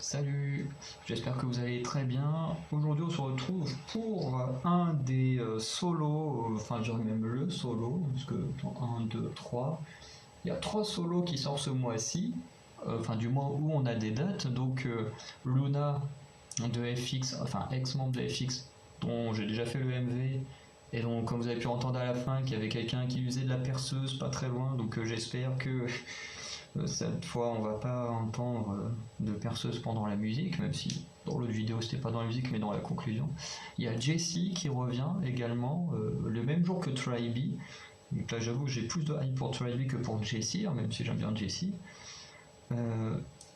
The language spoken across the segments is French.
Salut, j'espère que vous allez très bien. Aujourd'hui, on se retrouve pour un des solos, enfin, je dirais même le solo, parce que 1, 2, 3. Il y a 3 solos qui sortent ce mois-ci, enfin, du mois où on a des dates. Donc, Luna de FX, enfin, ex-membre de FX, dont j'ai déjà fait le MV, et donc, comme vous avez pu entendre à la fin, qu'il y avait quelqu'un qui usait de la perceuse pas très loin, donc j'espère que cette fois, on va pas entendre de perceuse pendant la musique, même si dans l'autre vidéo c'était pas dans la musique mais dans la conclusion. Il y a Jessie qui revient également le même jour que Tribe. Donc là, j'avoue que j'ai plus de hype pour Tribe que pour Jessie, hein, même si j'aime bien Jessie.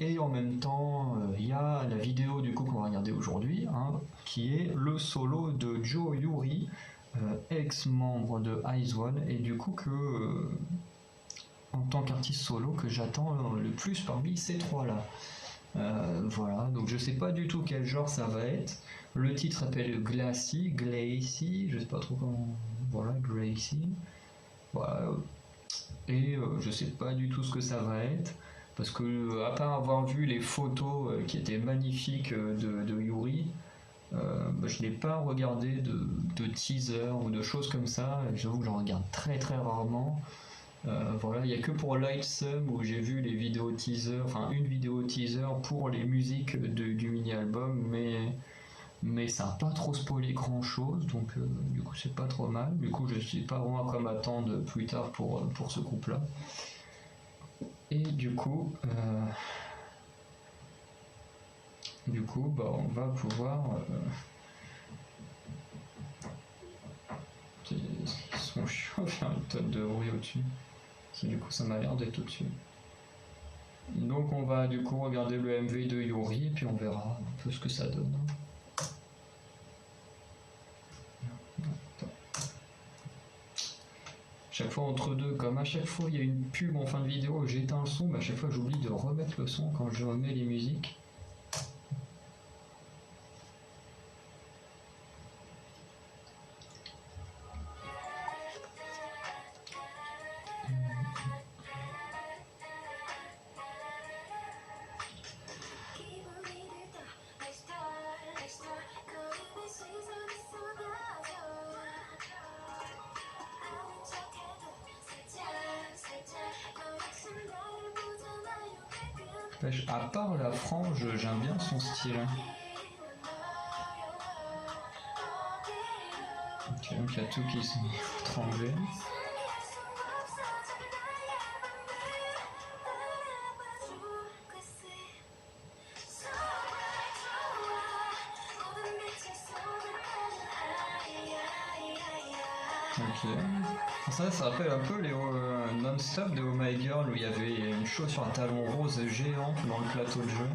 Et en même temps, il y a la vidéo du coup qu'on va regarder aujourd'hui, hein, qui est le solo de Joe Yuri, ex-membre de Eyes One, et du coup que en tant qu'artiste solo que j'attends le plus parmi ces trois-là. Voilà, donc je sais pas du tout quel genre ça va être. Le titre s'appelle Glacy, je sais pas trop comment. Voilà, Glacy. Voilà. Et je sais pas du tout ce que ça va être. Parce que, à part avoir vu les photos qui étaient magnifiques de Yuri, je n'ai pas regardé de teaser ou de choses comme ça. J'avoue que j'en regarde très très rarement. Voilà, il n'y a que pour Lightsum où j'ai vu les vidéos teaser, enfin une vidéo teaser pour les musiques du mini-album, mais ça n'a pas trop spoilé grand chose, donc du coup c'est pas trop mal. Du coup je sais pas vraiment à quoi m'attendre plus tard pour ce groupe-là. Et bah, on va pouvoir. Ils sont chiants à faire une tonne de bruit au-dessus. Du coup ça m'a l'air d'être au-dessus. Donc on va du coup regarder le MV de Yuri et puis on verra un peu ce que ça donne. Chaque fois entre deux, comme à chaque fois il y a une pub en fin de vidéo, j'éteins le son, mais à chaque fois j'oublie de remettre le son quand je remets les musiques. À part la frange, j'aime bien son style. Ok, donc il y a tout qui se tremblé. Ok. Ça rappelle un peu les non-stop de Oh My Girl où il y avait une chose sur un talon rose géant dans le plateau de jeu.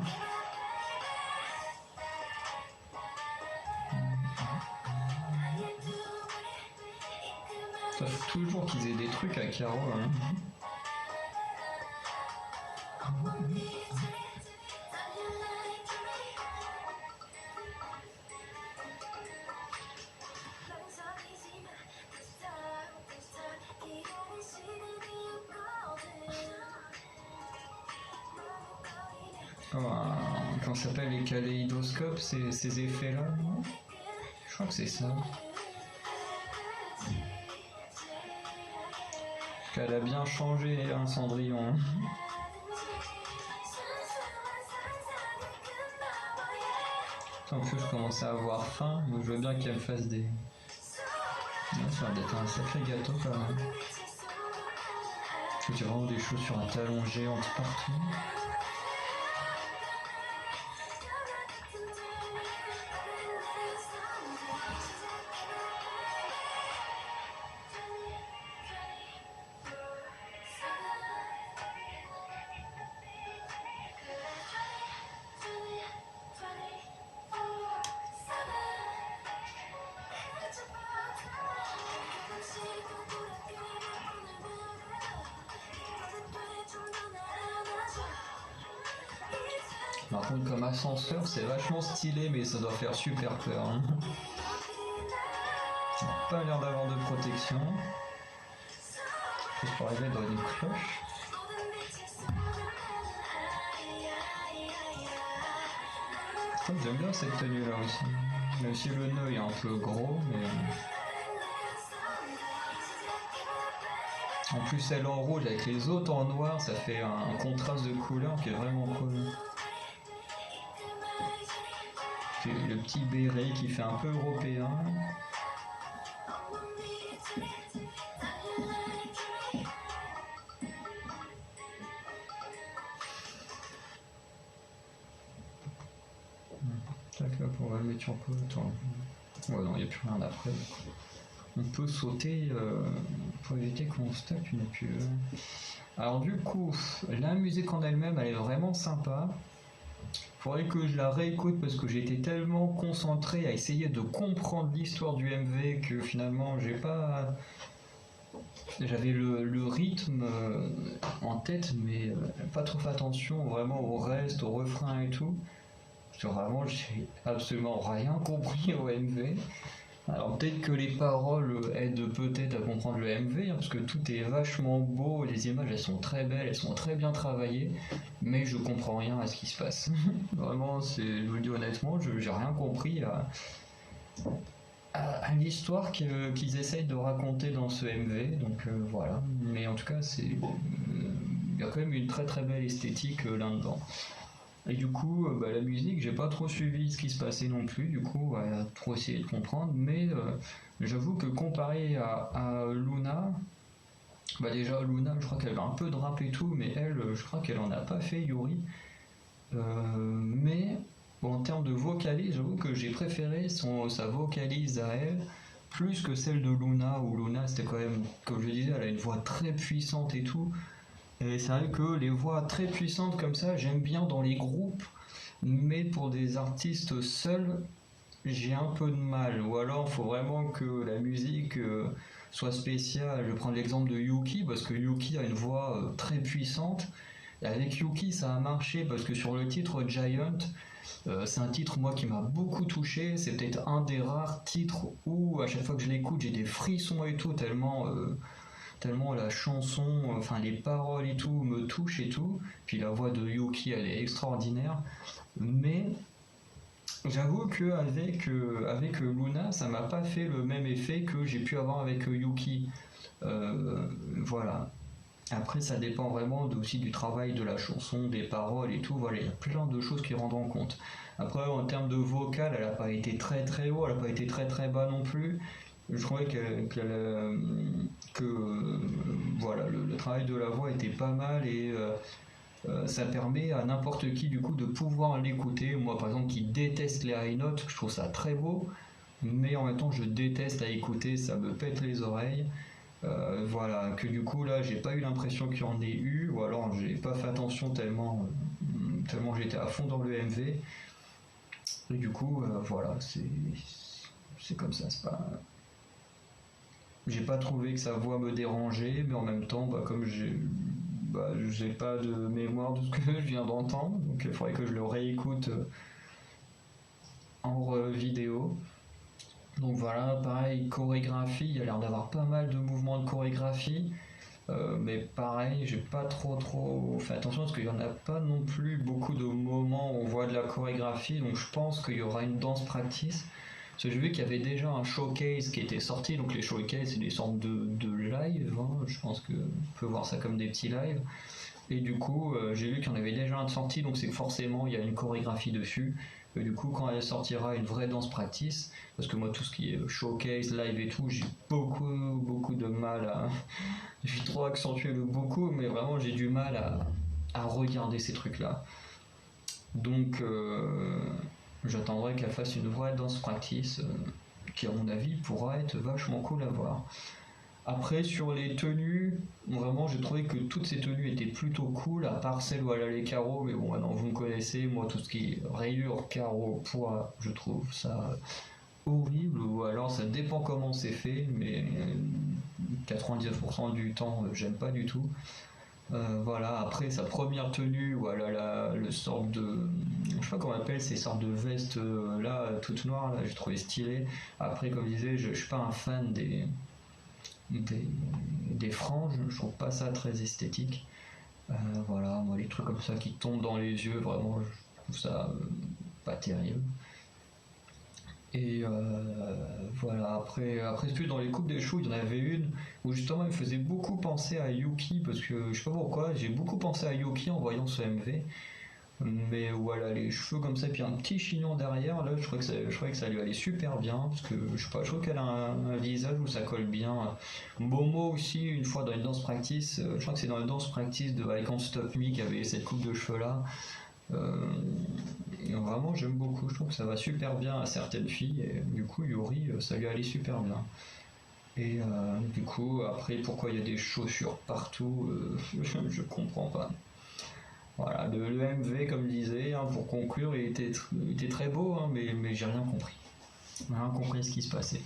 Ça faut toujours qu'ils aient des trucs à carreaux. Hein. Comment ça s'appelle les kaléidoscopes, ces effets-là? Je crois que c'est ça. Qu'elle a bien changé, hein, Cendrillon. En plus, je commence à avoir faim, donc je veux bien qu'elle me fasse des. Ça va être un sacré gâteau quand même. Parce que tu as vraiment des choses sur un talon géant partout. Par contre, comme ascenseur, c'est vachement stylé, mais ça doit faire super peur. Hein. Ça n'a pas l'air d'avoir de protection. Juste pour arriver dans une cloche. crois que j'aime bien cette tenue là aussi. Même si le nœud est un peu gros, mais en plus elle en rouge avec les autres en noir, ça fait un contraste de couleur qui est vraiment cool. Puis le petit béret qui fait un peu européen. Tac, là, on va le mettre sur peu. Attends. Ouais, non, il n'y a plus rien après. On peut sauter pour éviter qu'on se tape une pub. Alors du coup, la musique en elle-même, elle est vraiment sympa. Faudrait que je la réécoute parce que j'étais tellement concentré à essayer de comprendre l'histoire du MV que finalement j'avais le rythme en tête, mais pas trop fait attention vraiment au reste, au refrain et tout. Parce que vraiment, j'ai absolument rien compris au MV. Alors peut-être que les paroles aident peut-être à comprendre le MV, hein, parce que tout est vachement beau, les images elles sont très belles, elles sont très bien travaillées, mais je comprends rien à ce qui se passe. Vraiment, je vous le dis honnêtement, j'ai rien compris à l'histoire qu'ils essayent de raconter dans ce MV, donc voilà. Mais en tout cas, il y a quand même une très très belle esthétique là-dedans. Et du coup, la musique, j'ai pas trop suivi ce qui se passait non plus, du coup, trop essayé de comprendre, mais j'avoue que comparé à Luna, déjà Luna, je crois qu'elle avait un peu de rap et tout, mais elle, je crois qu'elle en a pas fait, Yuri. Mais bon, en termes de vocalise, j'avoue que j'ai préféré sa vocalise à elle, plus que celle de Luna, où Luna, c'était quand même, comme je disais, elle a une voix très puissante et tout. Et c'est vrai que les voix très puissantes comme ça, j'aime bien dans les groupes, mais pour des artistes seuls, j'ai un peu de mal. Ou alors, il faut vraiment que la musique soit spéciale. Je prends l'exemple de Yuki, parce que Yuki a une voix très puissante. Et avec Yuki, ça a marché, parce que sur le titre Giant, c'est un titre moi qui m'a beaucoup touché. C'est peut-être un des rares titres où à chaque fois que je l'écoute, j'ai des frissons et tout, tellement la chanson, enfin les paroles et tout me touchent et tout. Puis la voix de Yuki, elle est extraordinaire. Mais j'avoue que avec Luna, ça m'a pas fait le même effet que j'ai pu avoir avec Yuki. Voilà. Après, ça dépend vraiment aussi du travail de la chanson, des paroles et tout. Voilà, il y a plein de choses qui rentrent en compte. Après, en termes de vocal, elle n'a pas été très très haut, elle n'a pas été très très bas non plus. Je trouvais voilà, le travail de la voix était pas mal et ça permet à n'importe qui du coup de pouvoir l'écouter. Moi par exemple qui déteste les high notes, je trouve ça très beau, mais en même temps je déteste à écouter, ça me pète les oreilles. Voilà, que du coup là j'ai pas eu l'impression qu'il y en ait eu, ou alors j'ai pas fait attention tellement j'étais à fond dans le MV. Et du coup voilà, c'est comme ça, c'est pas. J'ai pas trouvé que sa voix me dérangeait, mais en même temps, comme j'ai pas de mémoire de ce que je viens d'entendre, donc il faudrait que je le réécoute en vidéo. Donc voilà, pareil, chorégraphie, il y a l'air d'avoir pas mal de mouvements de chorégraphie, mais pareil, j'ai pas trop fait attention parce qu'il y en a pas non plus beaucoup de moments où on voit de la chorégraphie, donc je pense qu'il y aura une danse practice. Parce que j'ai vu qu'il y avait déjà un showcase qui était sorti, donc les showcases c'est des sortes de live, hein, je pense qu'on peut voir ça comme des petits lives. Et du coup, j'ai vu qu'il y en avait déjà un de sorti, donc c'est que forcément il y a une chorégraphie dessus. Et du coup, quand elle sortira une vraie danse practice, parce que moi tout ce qui est showcase, live et tout, j'ai beaucoup de mal à. J'ai trop accentué le beaucoup, mais vraiment j'ai du mal à regarder ces trucs-là. Donc j'attendrai qu'elle fasse une vraie danse practice qui à mon avis pourra être vachement cool à voir. Après sur les tenues, vraiment j'ai trouvé que toutes ces tenues étaient plutôt cool, à part celle où elle a les carreaux, mais bon maintenant vous me connaissez, moi tout ce qui est rayures, carreaux, poids, je trouve ça horrible, ou alors ça dépend comment c'est fait, mais 99% du temps j'aime pas du tout. Voilà, après sa première tenue où elle a le sort de. Je sais pas comment on appelle ces sortes de vestes là, toutes noires, là, j'ai trouvé stylé. Après, comme je disais, je suis pas un fan des franges, je trouve pas ça très esthétique. Voilà, moi les trucs comme ça qui tombent dans les yeux, vraiment, je trouve ça pas terrible. Et voilà, après c'est plus dans les coupes des choux, il y en avait une où justement il me faisait beaucoup penser à Yuki, parce que je sais pas pourquoi, j'ai beaucoup pensé à Yuki en voyant ce MV. Mais voilà, les cheveux comme ça, puis un petit chignon derrière, là je crois que ça lui allait super bien, parce que je sais pas, je trouve qu'elle a un visage où ça colle bien. Momo aussi, une fois dans une danse practice, je crois que c'est dans la danse practice de I Can't Stop Me qui avait cette coupe de cheveux là. Vraiment j'aime beaucoup, je trouve que ça va super bien à certaines filles, et du coup Yuri ça lui allait super bien. Et du coup après pourquoi il y a des chaussures partout, je comprends pas. Voilà, le MV comme je disais, hein, pour conclure, il était très beau, hein, mais j'ai rien compris. Rien compris ce qui se passait.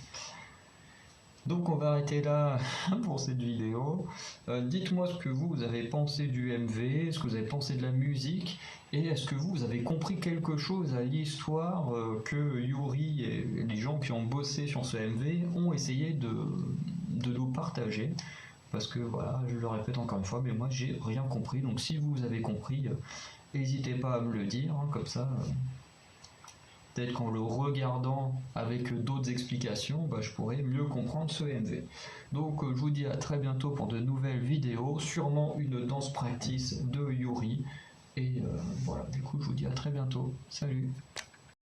Donc on va arrêter là pour cette vidéo. Dites-moi ce que vous avez pensé du MV, ce que vous avez pensé de la musique, et est-ce que vous avez compris quelque chose à l'histoire que Yuri et les gens qui ont bossé sur ce MV ont essayé de nous partager. Parce que voilà, je le répète encore une fois, mais moi j'ai rien compris. Donc si vous avez compris, n'hésitez pas à me le dire, hein, comme ça. Peut-être qu'en le regardant avec d'autres explications, bah, je pourrais mieux comprendre ce MV. Donc je vous dis à très bientôt pour de nouvelles vidéos, sûrement une danse practice de Yuri. Et voilà, du coup je vous dis à très bientôt. Salut!